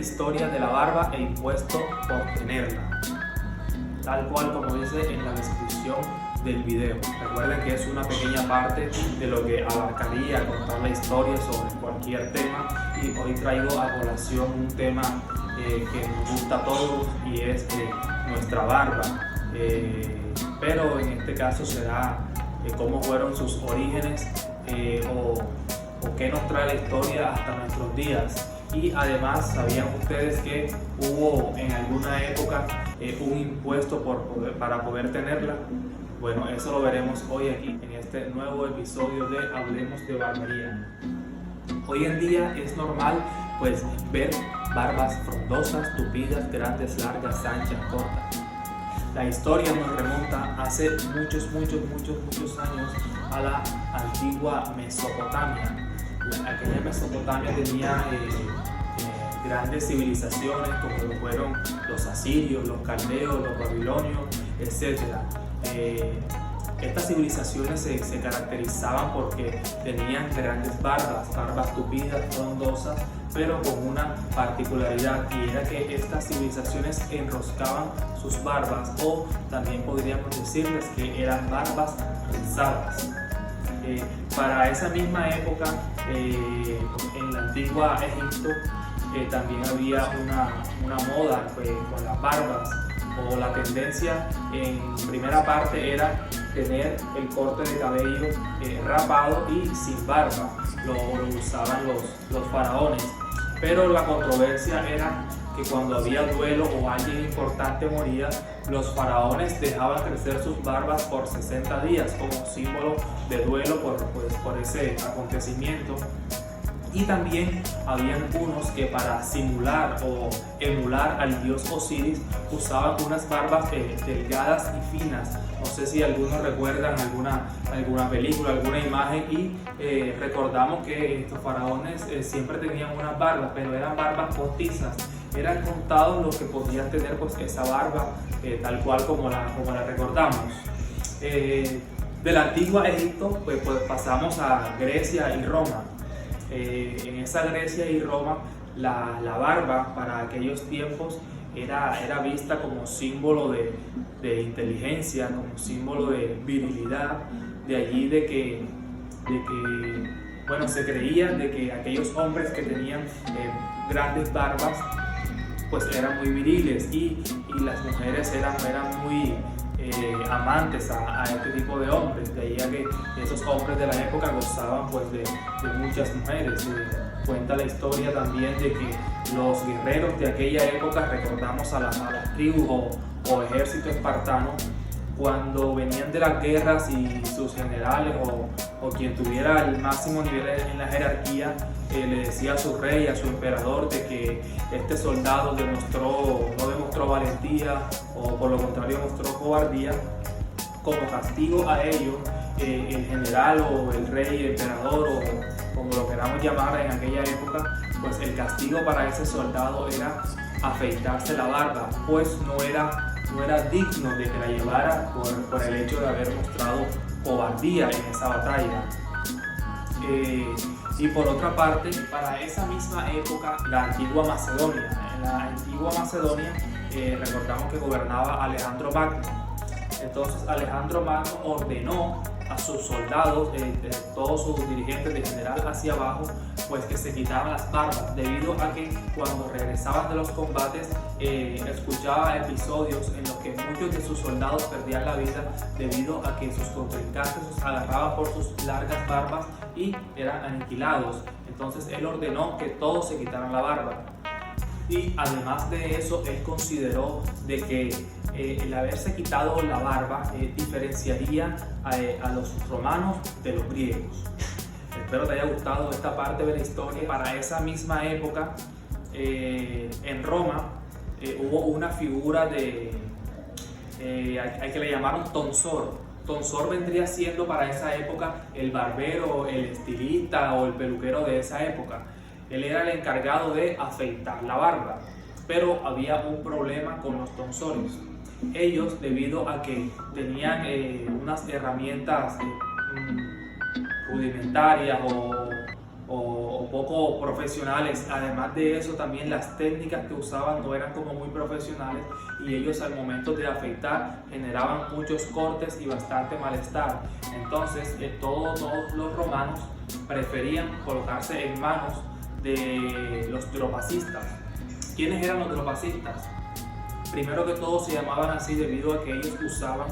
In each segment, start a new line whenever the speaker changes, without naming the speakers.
historia de la barba e impuesto por tenerla, tal cual como dice en la descripción del video. Recuerden que es una pequeña parte de lo que abarcaría contar la historia sobre cualquier tema, y hoy traigo a colación un tema que nos gusta a todos, y es nuestra barba, pero en este caso será cómo fueron sus orígenes, o qué nos trae la historia hasta nuestros días. Y además, ¿sabían ustedes que hubo en alguna época un impuesto para poder tenerla? Bueno, eso lo veremos hoy aquí en este nuevo episodio de Hablemos de Barbería. Hoy en día es normal pues ver barbas frondosas, tupidas, grandes, largas, anchas, cortas. La historia nos remonta hace muchos años a la antigua Mesopotamia. Aquella Mesopotamia tenía grandes civilizaciones como lo fueron los asirios, los caldeos, los babilonios, etc. Estas civilizaciones se caracterizaban porque tenían grandes barbas tupidas, frondosas, pero con una particularidad, y era que estas civilizaciones enroscaban sus barbas, o también podríamos decirles que eran barbas rizadas. Para esa misma época, en la antigua Egipto, también había una moda con las barbas, o la tendencia en primera parte era tener el corte de cabello rapado y sin barba. Lo usaban los faraones, pero la controversia era que cuando había duelo o alguien importante moría, los faraones dejaban crecer sus barbas por 60 días como símbolo de duelo por ese acontecimiento. Y también habían unos que para simular o emular al dios Osiris usaban unas barbas delgadas y finas. No sé si algunos recuerdan alguna película, alguna imagen, y recordamos que estos faraones siempre tenían unas barbas, pero eran barbas postizas. Eran contados los que podían tener pues esa barba tal cual como la recordamos. Del antiguo Egipto pues pasamos a Grecia y Roma. En esa Grecia y Roma la barba para aquellos tiempos era vista como símbolo de inteligencia, como símbolo de virilidad. De allí de que se creía de que aquellos hombres que tenían grandes barbas pues eran muy viriles, y las mujeres eran muy amantes a este tipo de hombres. De ahí a que esos hombres de la época gozaban pues de muchas mujeres. Cuenta la historia también de que los guerreros de aquella época, recordamos a las tribus o ejército espartano, cuando venían de las guerras, y sus generales o quien tuviera el máximo nivel en la jerarquía le decía a su rey, a su emperador, de que este soldado no demostró valentía, o por lo contrario mostró cobardía, como castigo a ello, el general o el rey, el emperador, o como lo queramos llamar en aquella época, pues el castigo para ese soldado era afeitarse la barba, pues no era digno de que la llevara por el hecho de haber mostrado cobardía en esa batalla. Y por otra parte, para esa misma época, la antigua Macedonia. En la antigua Macedonia recordamos que gobernaba Alejandro Magno. Entonces Alejandro Magno ordenó a sus soldados, todos sus dirigentes de general hacia abajo, pues que se quitaran las barbas, debido a que cuando regresaban de los combates escuchaba episodios en los que muchos de sus soldados perdían la vida debido a que sus contrincantes los agarraban por sus largas barbas y eran aniquilados. Entonces él ordenó que todos se quitaran la barba. Y además de eso, él consideró de que el haberse quitado la barba diferenciaría a los romanos de los griegos. Espero te haya gustado esta parte de la historia. Para esa misma época, en Roma, hubo una figura hay que le llamaron tonsor. Tonsor vendría siendo para esa época el barbero, el estilista o el peluquero de esa época. Él era el encargado de afeitar la barba, pero había un problema con los tonsores. Ellos, debido a que tenían unas herramientas rudimentarias o o poco profesionales. Además de eso, también las técnicas que usaban no eran como muy profesionales, y ellos al momento de afeitar generaban muchos cortes y bastante malestar. Entonces todos los romanos preferían colocarse en manos de los dropacistas. ¿Quiénes eran los dropacistas? Primero que todo se llamaban así debido a que ellos usaban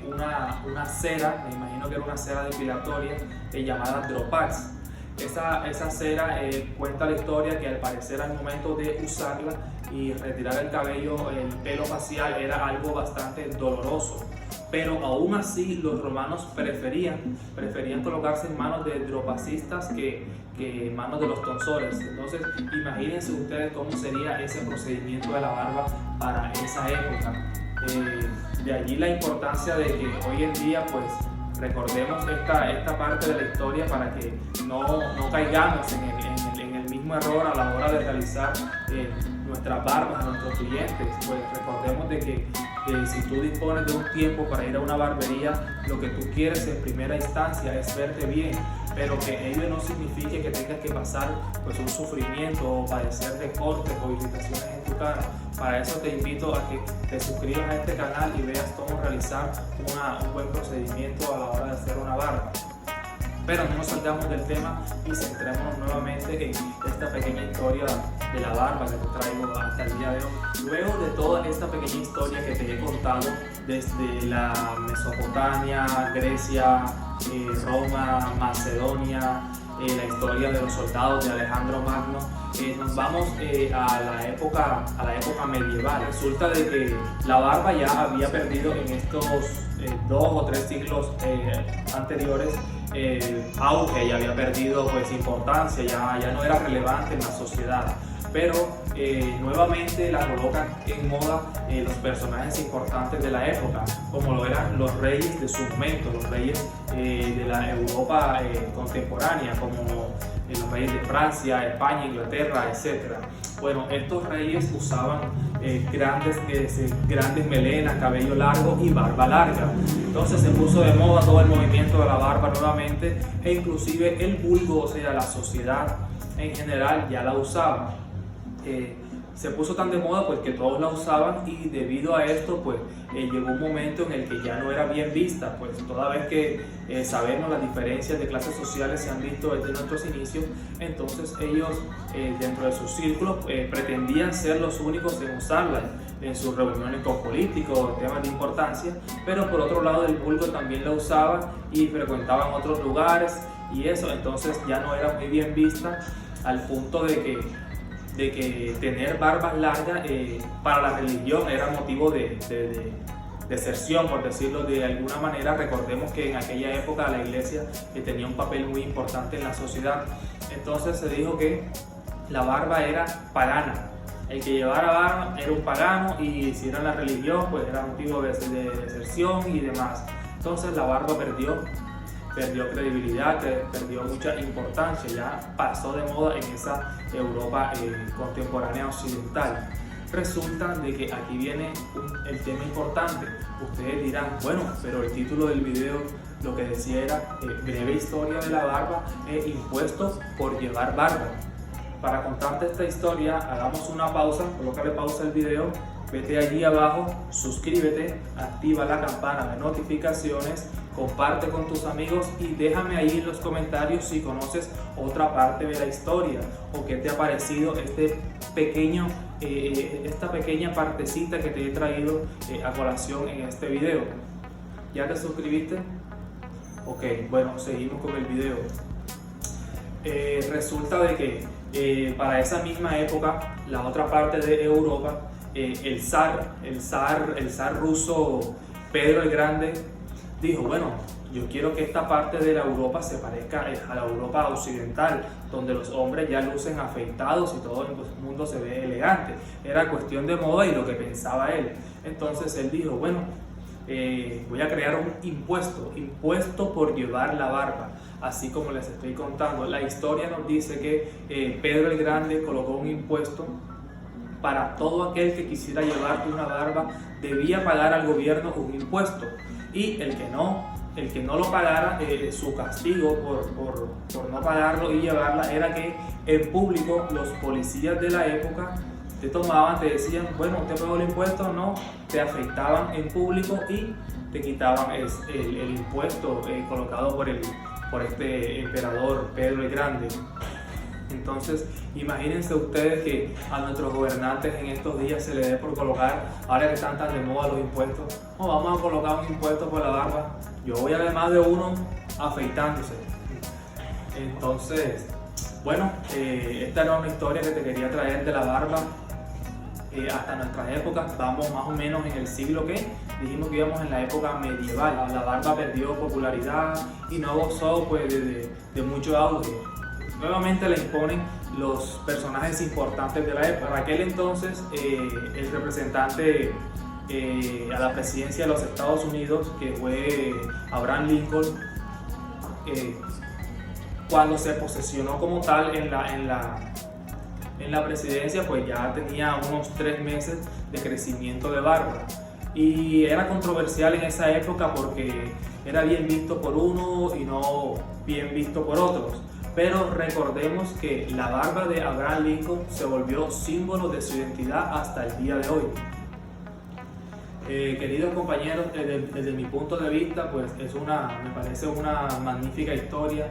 una cera, me imagino que era una cera depilatoria llamada Dropax. Esa cera cuenta la historia que al parecer al momento de usarla y retirar el cabello, el pelo facial era algo bastante doloroso. Pero aún así los romanos preferían colocarse en manos de dropacistas que en manos de los tonsores. Entonces imagínense ustedes cómo sería ese procedimiento de la barba para esa época. De allí la importancia de que hoy en día pues recordemos esta parte de la historia para que no caigamos en el mismo error a la hora de realizar nuestras barbas a nuestros clientes. Pues recordemos de que si tú dispones de un tiempo para ir a una barbería, lo que tú quieres en primera instancia es verte bien, pero que ello no signifique que tengas que pasar pues un sufrimiento o padecer de cortes o irritaciones en tu cara. Para eso te invito a que te suscribas a este canal y veas cómo realizar un buen procedimiento a la hora de hacer una barba. Pero no nos salgamos del tema y centrémonos nuevamente en esta pequeña historia de la barba que te traigo hasta el día de hoy. Luego de toda esta pequeña historia que te he contado desde la Mesopotamia, Grecia, Roma, Macedonia, la historia de los soldados de Alejandro Magno, nos vamos a la época medieval. Resulta de que la barba ya había perdido en estos 2 o 3 siglos anteriores auge, ya había perdido pues importancia, ya no era relevante en la sociedad. Pero nuevamente la colocan en moda los personajes importantes de la época, como lo eran los reyes de su momento, los reyes de la Europa contemporánea, como los reyes de Francia, España, Inglaterra, etc. Bueno, estos reyes usaban grandes melenas, cabello largo y barba larga. Entonces se puso de moda todo el movimiento de la barba nuevamente, e inclusive el vulgo, o sea, la sociedad en general ya la usaba. Se puso tan de moda pues que todos la usaban, y debido a esto pues llegó un momento en el que ya no era bien vista, pues toda vez que sabemos las diferencias de clases sociales se han visto desde nuestros inicios. Entonces ellos dentro de sus círculos pretendían ser los únicos en usarla en sus reuniones con políticos, temas de importancia, pero por otro lado el vulgo también la usaba y frecuentaban otros lugares y eso, entonces ya no era muy bien vista, al punto de que tener barbas largas para la religión era motivo de deserción, por decirlo de alguna manera. Recordemos que en aquella época la iglesia tenía un papel muy importante en la sociedad. Entonces se dijo que la barba era pagana. El que llevara barba era un pagano, y si era la religión pues era motivo de deserción y demás. Entonces la barba perdió credibilidad, perdió mucha importancia, ya pasó de moda en esa Europa contemporánea occidental. Resulta de que aquí viene el tema importante. Ustedes dirán, bueno, pero el título del video lo que decía era breve historia de la barba e impuesto por llevar barba. Para contarte esta historia, hagamos una pausa, colócale pausa al video, vete allí abajo, suscríbete, activa la campana de notificaciones, comparte con tus amigos y déjame ahí en los comentarios si conoces otra parte de la historia o qué te ha parecido esta pequeña partecita que te he traído a colación en este video. ¿Ya te suscribiste? Ok, bueno, seguimos con el video. Resulta de que para esa misma época, la otra parte de Europa, el zar ruso Pedro el Grande dijo, bueno, yo quiero que esta parte de la Europa se parezca a la Europa occidental, donde los hombres ya lucen afeitados y todo el mundo se ve elegante. Era cuestión de moda y lo que pensaba él. Entonces él dijo, bueno, voy a crear un impuesto por llevar la barba, así como les estoy contando. La historia nos dice que Pedro el Grande colocó un impuesto para todo aquel que quisiera llevar una barba, debía pagar al gobierno un impuesto, y el que no el que no lo pagara, su castigo por no pagarlo y llevarla era que en público los policías de la época te tomaban, te decían, bueno, ¿usted pagó el impuesto o no? Te afeitaban en público y te quitaban el impuesto colocado por este emperador Pedro el Grande. Entonces, imagínense ustedes que a nuestros gobernantes en estos días se les dé por colocar, ahora que están tan de moda los impuestos, no, vamos a colocar un impuesto por la barba. Yo voy a ver más de uno afeitándose. Entonces, bueno, esta era una historia que te quería traer de la barba hasta nuestras épocas. Vamos más o menos en el siglo que dijimos que íbamos en la época medieval. La barba perdió popularidad y no gozó pues, de mucho auge. Nuevamente le imponen los personajes importantes de la época. Para aquel entonces, el representante a la presidencia de los Estados Unidos, que fue Abraham Lincoln, cuando se posesionó como tal en la presidencia, pues ya tenía unos 3 meses de crecimiento de barba. Y era controversial en esa época porque era bien visto por uno y no bien visto por otros. Pero recordemos que la barba de Abraham Lincoln se volvió símbolo de su identidad hasta el día de hoy. Queridos compañeros, desde mi punto de vista, pues me parece una magnífica historia,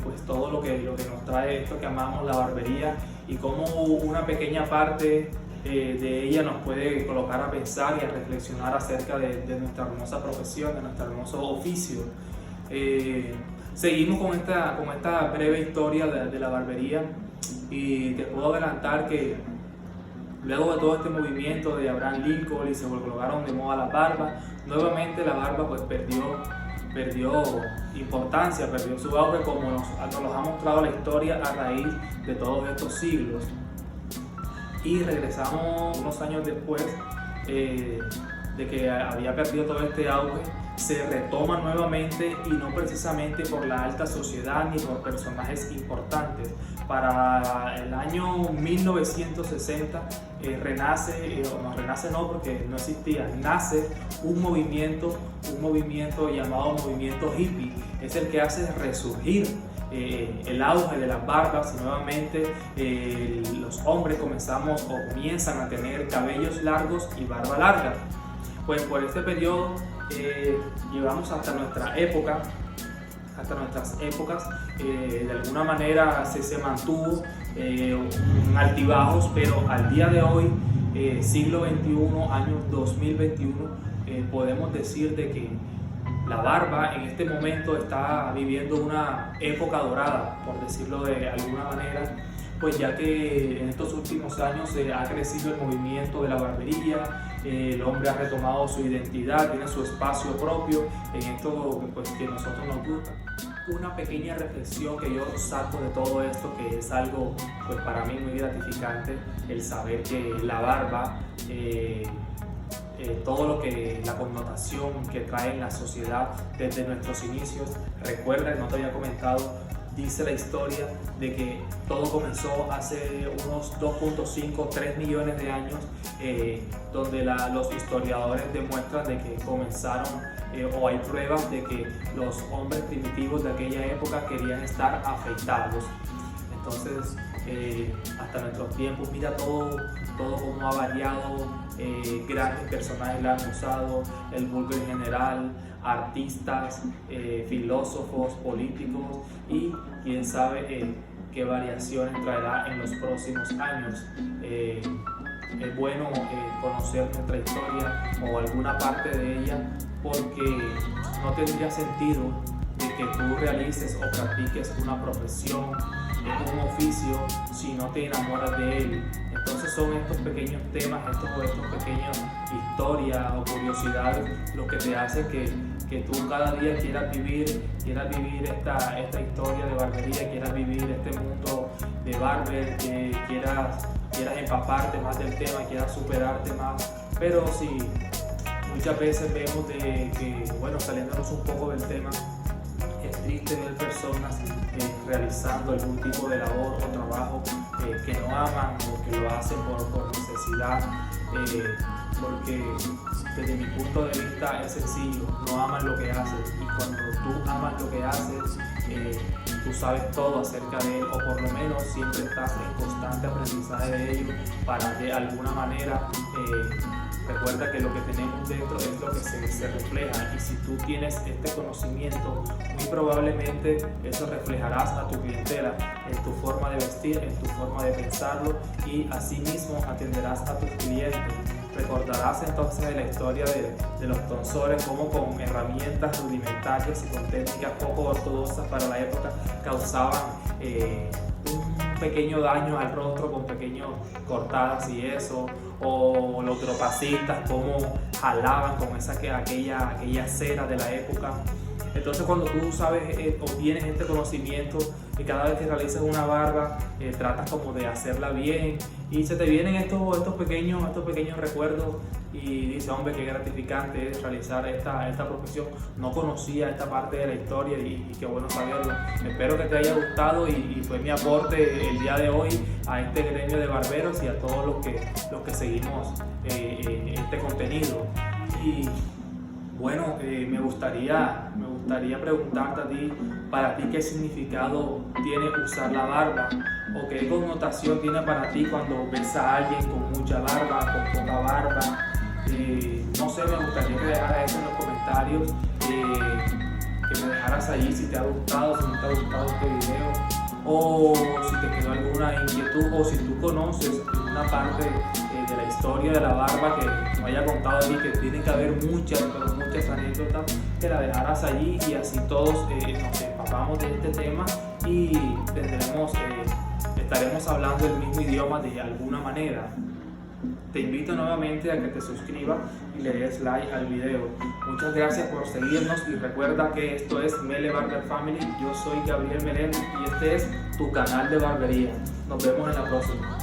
pues todo lo que nos trae esto que amamos, la barbería, y cómo una pequeña parte de ella nos puede colocar a pensar y a reflexionar acerca de nuestra hermosa profesión, de nuestro hermoso oficio. Seguimos con esta breve historia de la barbería, y te puedo adelantar que luego de todo este movimiento de Abraham Lincoln y se colocaron de moda las barbas, nuevamente la barba pues perdió importancia, perdió su auge, como nos ha mostrado la historia a raíz de todos estos siglos. Y regresamos unos años después de que había perdido todo este auge, se retoma nuevamente, y no precisamente por la alta sociedad ni por personajes importantes. Para el año 1960 nace un movimiento llamado movimiento hippie. Es el que hace resurgir el auge de las barbas, y nuevamente los hombres comienzan a tener cabellos largos y barba larga. Pues por este periodo llevamos hasta nuestras épocas, de alguna manera se mantuvo altibajos, pero al día de hoy, siglo XXI, año 2021, podemos decir de que la barba en este momento está viviendo una época dorada, por decirlo de alguna manera, pues ya que en estos últimos años ha crecido el movimiento de la barbería. El hombre ha retomado su identidad, tiene su espacio propio en esto pues, que a nosotros nos gusta. Una pequeña reflexión que yo saco de todo esto, que es algo pues, para mí muy gratificante, el saber que la barba, todo lo que la connotación que trae en la sociedad desde nuestros inicios. Recuerda, no te había comentado, dice la historia de que todo comenzó hace unos 2.5-3 millones de años, donde los historiadores demuestran de que comenzaron, o hay pruebas de que los hombres primitivos de aquella época querían estar afeitados. Entonces, hasta nuestros tiempos, mira todo cómo ha variado. Grandes personajes la han usado, el vulgo en general, artistas, filósofos, políticos, y quién sabe qué variaciones traerá en los próximos años. Es bueno conocer nuestra historia o alguna parte de ella, porque no tendría sentido de que tú realices o practiques una profesión, un oficio, si no te enamoras de él. Entonces son estos pequeños temas, estos pequeños historias o curiosidades lo que te hace que tú cada día quieras vivir esta historia de barbería, quieras vivir este mundo de barber, que quieras empaparte más del tema, quieras superarte más. Pero sí, muchas veces vemos de que, bueno, saliéndonos un poco del tema, es triste ver personas realizando algún tipo de labor o trabajo que no aman, o que lo hacen por necesidad, porque desde mi punto de vista es sencillo, no aman lo que hacen, y cuando amas lo que haces, tú sabes todo acerca de él, o por lo menos siempre estás en constante aprendizaje de ello para de alguna manera recuerda que lo que tenemos dentro es lo que se refleja, y si tú tienes este conocimiento, muy probablemente eso reflejarás a tu clientela en tu forma de vestir, en tu forma de pensarlo, y asimismo atenderás a tus clientes. Recordarás entonces de la historia de los tonsores, como con herramientas rudimentarias y con técnicas poco ortodoxas para la época causaban un pequeño daño al rostro con pequeñas cortadas y eso, o los dropacistas como jalaban con aquella cera de la época. Entonces cuando tú sabes o tienes este conocimiento, y cada vez que realizas una barba tratas como de hacerla bien, y se te vienen estos pequeños recuerdos, y dices, hombre, qué gratificante es realizar esta profesión. No conocía esta parte de la historia y qué bueno saberlo. Espero que te haya gustado y fue mi aporte el día de hoy a este gremio de barberos y a todos los que seguimos este contenido. Y bueno, me gustaría preguntarte a ti, para ti, ¿qué significado tiene usar la barba? ¿O qué connotación tiene para ti cuando ves a alguien con mucha barba, con poca barba? No sé, me gustaría que dejaras eso en los comentarios, que me dejaras allí si te ha gustado, si no te ha gustado este video, o si te quedó alguna inquietud, o si tú conoces una parte de la historia de la barba que no haya contado allí, que tiene que haber muchas anécdotas, que la dejaras allí, y así todos nos empapamos de este tema y estaremos hablando el mismo idioma de alguna manera. Te invito nuevamente a que te suscribas y le des like al video. Muchas gracias por seguirnos, y recuerda que esto es Mele Barber Family. Yo soy Gabriel Meléndez y este es tu canal de barbería. Nos vemos en la próxima.